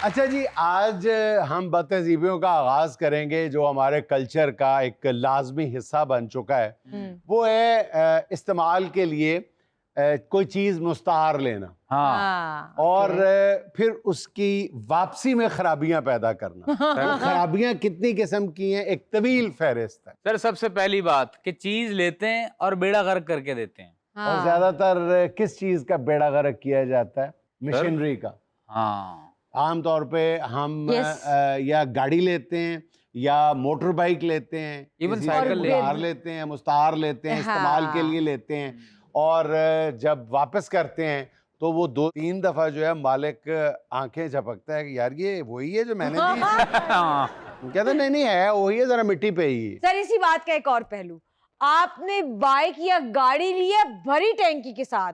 अच्छा जी, आज हम बदतहजीबियों का आगाज करेंगे जो हमारे कल्चर का एक लाजमी हिस्सा बन चुका है। वो है इस्तेमाल के लिए कोई चीज मुस्तआर लेना। हाँ, और फिर उसकी वापसी में खराबियां पैदा करना। खराबियां कितनी किस्म की हैं, एक तवील फहरिस्त है। सर सबसे पहली बात कि चीज लेते हैं और बेड़ा गर्क करके देते हैं। और ज्यादातर किस चीज का बेड़ा गर्क किया जाता है? मशीनरी का। हाँ, आमतौर पे हम या गाड़ी लेते हैं या मोटर बाइक लेते हैं, इवन किसी साइकिल से उधार लेते हैं, मुस्तार लेते हैं, इस्तेमाल के लिए लेते हैं। और जब वापस करते हैं तो वो 2-3 दफा जो है मालिक आंखें झपकता है कि यार ये वही है जो मैंने दी। कहते नहीं नहीं है वही है, जरा मिट्टी पे ही है। सर इसी बात का एक और पहलू, आपने बाइक या गाड़ी लिया भरी टैंकी के साथ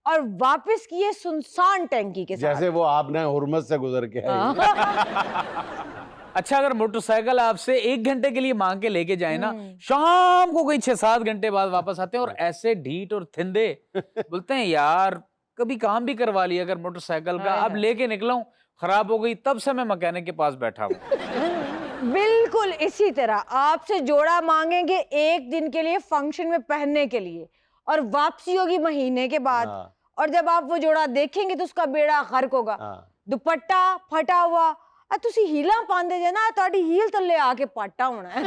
और वापस किए सुनसान टैंकी के साथ, जैसे वो आपने हुर्मत से गुजर के आए। अच्छा अगर मोटरसाइकिल आपसे 1 घंटे के लिए मांग के लेके जाए ना, शाम को कोई 6-7 घंटे बाद वापस आते हैं और ऐसे ढीठ और थिंदे बोलते हैं यार कभी काम भी करवा लिया अगर मोटरसाइकिल का, अब लेके निकला हूं खराब हो गई, तब से मैं मैकेनिक के पास बैठा हूं। बिल्कुल इसी तरह आपसे जोड़ा मांगेंगे 1 दिन के लिए फंक्शन में पहनने के लिए और वापसी होगी महीने के बाद। और जब आप वो जोड़ा देखेंगे तो उसका बेड़ा गर्क होगा। दुपट्टा फटा हुआ, तुसी हीला पांदे जे ना, तोड़ी हील तले आके पाटा होना है।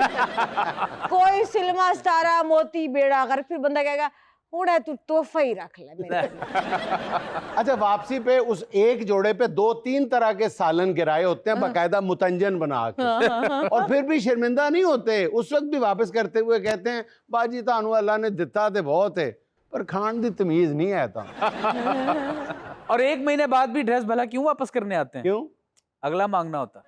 कोई सिल्मा स्टारा मोती बेड़ा गर्क, फिर बंदा कहेगा हुणे तू तोहफा ही रख ले मेरे लिए। अच्छा, वापसी पे उस एक जोड़े पे 2-3 तरह के सालन गिराए होते हैं बाकायदा मुतंजन बना के। और फिर भी शर्मिंदा नहीं होते, उस वक्त भी वापस करते हुए कहते हैं बाजी तानू अल्लाह ने दिता ते बहुत है पर खान दी तमीज नहीं है। और 1 महीने बाद भी ड्रेस भला क्यों वापस करने आते हैं? क्यों? अगला मांगना होता।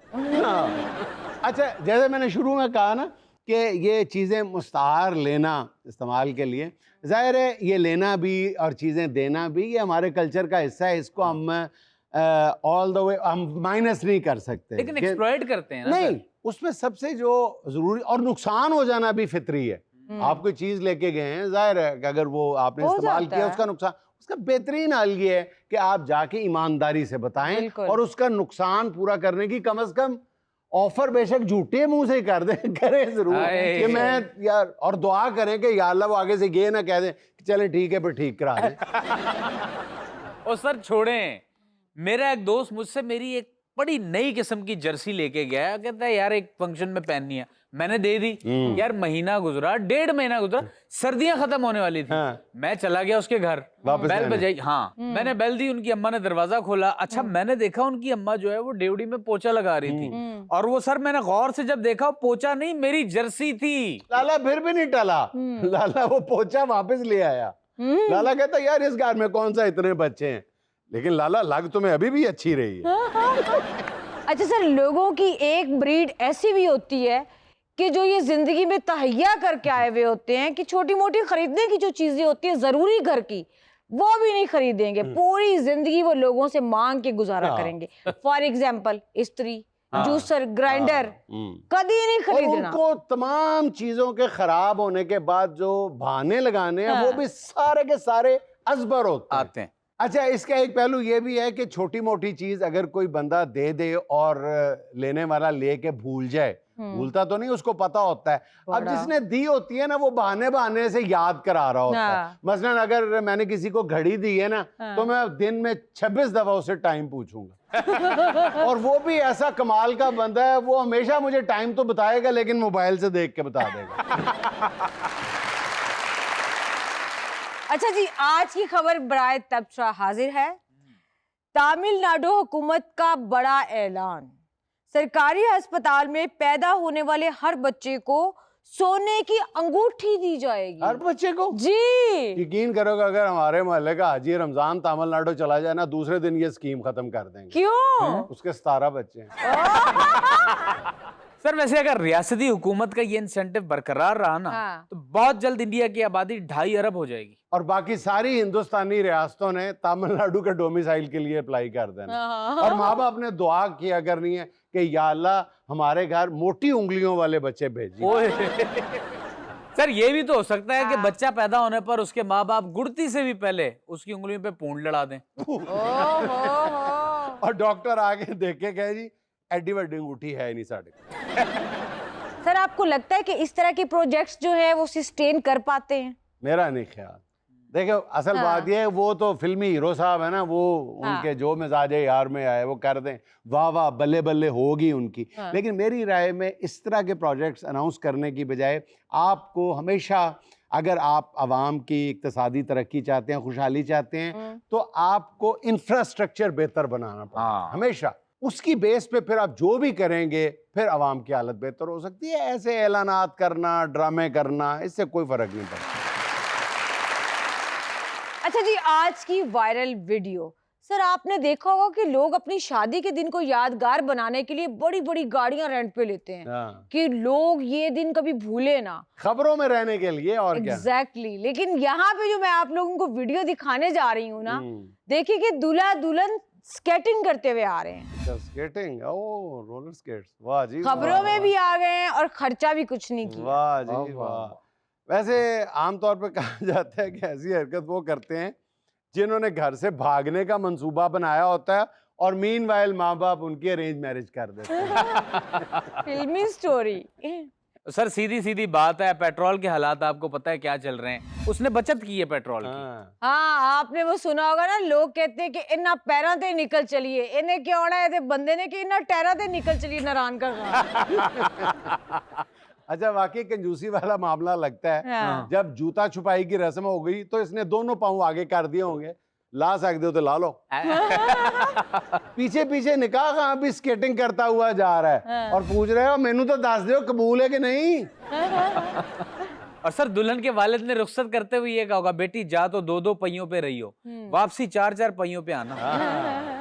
अच्छा, जैसे मैंने शुरू में कहा ना कि ये चीज़ें मुस्तार लेना इस्तेमाल के लिए, जाहिर है ये लेना भी और चीज़ें देना भी ये हमारे कल्चर का हिस्सा है। इसको हम ऑल द वे हम माइनस नहीं कर सकते, लेकिन एक्सप्लॉइट करते हैं ना। नहीं, उसमें सबसे जो जरूरी और नुकसान हो जाना भी फितरी है। आप कोई चीज़ लेके गए हैं, जाहिर है कि अगर वो आपने इस्तेमाल किया उसका नुकसान, उसका बेहतरीन हल ये है कि आप जाके ईमानदारी से बताएं और उसका नुकसान पूरा करने की कम से कम ऑफर बेशक झूठे मुंह से कर दें, करें जरूर कि मैं यार, और दुआ करें कि या अल्लाह वो आगे से ये ना कह दें कि चले ठीक है फिर ठीक करा दें। और सर छोड़ें, मेरा एक दोस्त मुझसे मेरी एक बड़ी नई किस्म की जर्सी लेके गया, कहता है यार एक फंक्शन में पहननी है, मैंने दे दी। यार महीना गुजरा, 1.5 महीना गुजरा, सर्दियां खत्म होने वाली थी। मैं चला गया उसके घर, बेल बजाई, हाँ मैंने बेल दी, उनकी अम्मा ने दरवाजा खोला। अच्छा मैंने देखा उनकी अम्मा जो है वो डेवड़ी में पोछा लगा रही थी, और वो सर मैंने गौर से जब देखा पोछा नहीं मेरी जर्सी थी। लाला फिर भी नहीं टला, लाला वो पोछा वापस ले आया। लाला कहता यार इस घर में कौन सा इतने बच्चे हैं, लेकिन लाला लग तुम्हें अभी भी अच्छी रही है। अच्छा सर, लोगों की एक ब्रीड ऐसी भी होती है कि जो ये जिंदगी में तहैया करके आए हुए होते हैं कि छोटी मोटी खरीदने की जो चीजें होती है जरूरी घर की, वो भी नहीं खरीदेंगे। पूरी जिंदगी वो लोगों से मांग के गुजारा करेंगे। फॉर एग्जाम्पल इस्त्री, जूसर, ग्राइंडर कभी नहीं खरीदना। उनको तमाम चीजों के खराब होने के बाद जो बहाने लगाने हैं वो भी सारे के सारे अजबर होते हैं। अच्छा, इसका एक पहलू ये भी है कि छोटी मोटी चीज अगर कोई बंदा दे दे और लेने वाला लेके भूल जाए, भूलता तो नहीं, उसको पता होता है। अब जिसने दी होती है ना वो बहाने से याद करा रहा होता है। मसलन अगर मैंने किसी को घड़ी दी है ना तो मैं दिन में 26 दफा उससे टाइम पूछूंगा। और वो भी ऐसा कमाल का बंदा है, वो हमेशा मुझे टाइम तो बताएगा लेकिन मोबाइल से देख के बता देगा। अच्छा जी, आज की खबर बराए तबसरा हाजिर है। तमिलनाडु हुकूमत का बड़ा ऐलान, सरकारी अस्पताल में पैदा होने वाले हर बच्चे को सोने की अंगूठी दी जाएगी। हर बच्चे को? जी। यकीन करोगे अगर हमारे मोहल्ले का हाजी रमजान तमिलनाडु चला जाए ना, दूसरे दिन ये स्कीम खत्म कर देंगे। क्यों? उसके 17 बच्चे हैं। सर वैसे अगर रियासती हुकूमत का ये इंसेंटिव बरकरार रहा ना तो बहुत जल्द इंडिया की आबादी 2.5 अरब हो जाएगी। और बाकी सारी हिंदुस्तानी रियासतों ने तमिलनाडु के डोमिसाइल के लिए अप्लाई कर देना। और माँ बाप ने दुआ किया करनी है कि या अल्लाह हमारे घर मोटी उंगलियों वाले बच्चे भेजिए। सर ये भी तो हो सकता है कि बच्चा पैदा होने पर उसके माँ बाप गुड़ती से भी पहले उसकी उंगलियों पे पूंछ लड़ा दें। और डॉक्टर आके देख के कहे जी एडी वड्डी अंगूठी है नहीं साढ़े। सर आपको लगता है कि इस तरह के प्रोजेक्ट्स जो है वो सस्टेन कर पाते हैं? मेरा नहीं ख्याल। देखो असल बात ये है, वो तो फिल्मी हीरो साहब है ना, वो उनके जो मिजाज यार में आए वो कर दें, वाह वाह बल्ले बल्ले होगी उनकी। लेकिन मेरी राय में इस तरह के प्रोजेक्ट्स अनाउंस करने की बजाय आपको हमेशा, अगर आप आवाम की इक्तिसादी तरक्की चाहते हैं, खुशहाली चाहते हैं, तो आपको इंफ्रास्ट्रक्चर बेहतर बनाना पड़ेगा हमेशा। उसकी बेस पे फिर आप जो भी करेंगे फिर आवाम की हालत बेहतर हो सकती है। ऐसे ऐलानात करना, ड्रामे करना, इससे कोई फर्क नहीं पड़ता। अच्छा जी, आज की वायरल वीडियो, सर आपने देखा होगा कि लोग अपनी शादी के दिन को यादगार बनाने के लिए बड़ी बड़ी गाड़ियां रेंट पे लेते हैं कि लोग ये दिन कभी भूले ना, खबरों में रहने के लिए और क्या। एग्जैक्टली। लेकिन यहाँ पे जो मैं आप लोगों को वीडियो दिखाने जा रही हूँ ना, देखिए कि दूल्हा दुल्हन स्केटिंग करते हुए आ रहे हैं। स्केटिंग, ओह रोलर स्केट्स, वाह जी। खबरों में भी आ गए हैं और खर्चा भी कुछ नहीं किया। वाह जी वाह। वैसे आमतौर पे कहा जाता है कि ऐसी हरकत वो करते हैं जिन्होंने घर से भागने का मंसूबा बनाया होता है और मीनवाइल माँ बाप उनकी अरेंज मैरिज कर देते हैं। फिल्मी स्टोरी। सर सीधी सीधी बात है, पेट्रोल के हालात आपको पता है क्या चल रहे हैं। उसने बचत की है पेट्रोल की। हाँ आपने वो सुना होगा ना, लोग कहते हैं कि इन्ना पैरों ते निकल चलिए, इन्हें क्यों आना है बंदे ने कि इन्ना टैरा ते निकल चलिए नारायण का गाँव। अच्छा वाकई कंजूसी वाला मामला लगता है। जब जूता छुपाई की रस्म हो गई तो इसने दोनों पाँव आगे कर दिए होंगे, ला सकते हो तो ला लो। पीछे पीछे निकाह कहाँ भी स्केटिंग करता हुआ जा रहा है और पूछ रहे हो मेनू तो दस दो कबूल है कि नहीं। और सर दुल्हन के वालिद ने रुख्सत करते हुए ये कहा होगा, बेटी जा तो दो दो पहियों पे रही हो, वापसी चार चार पहियों पे आना।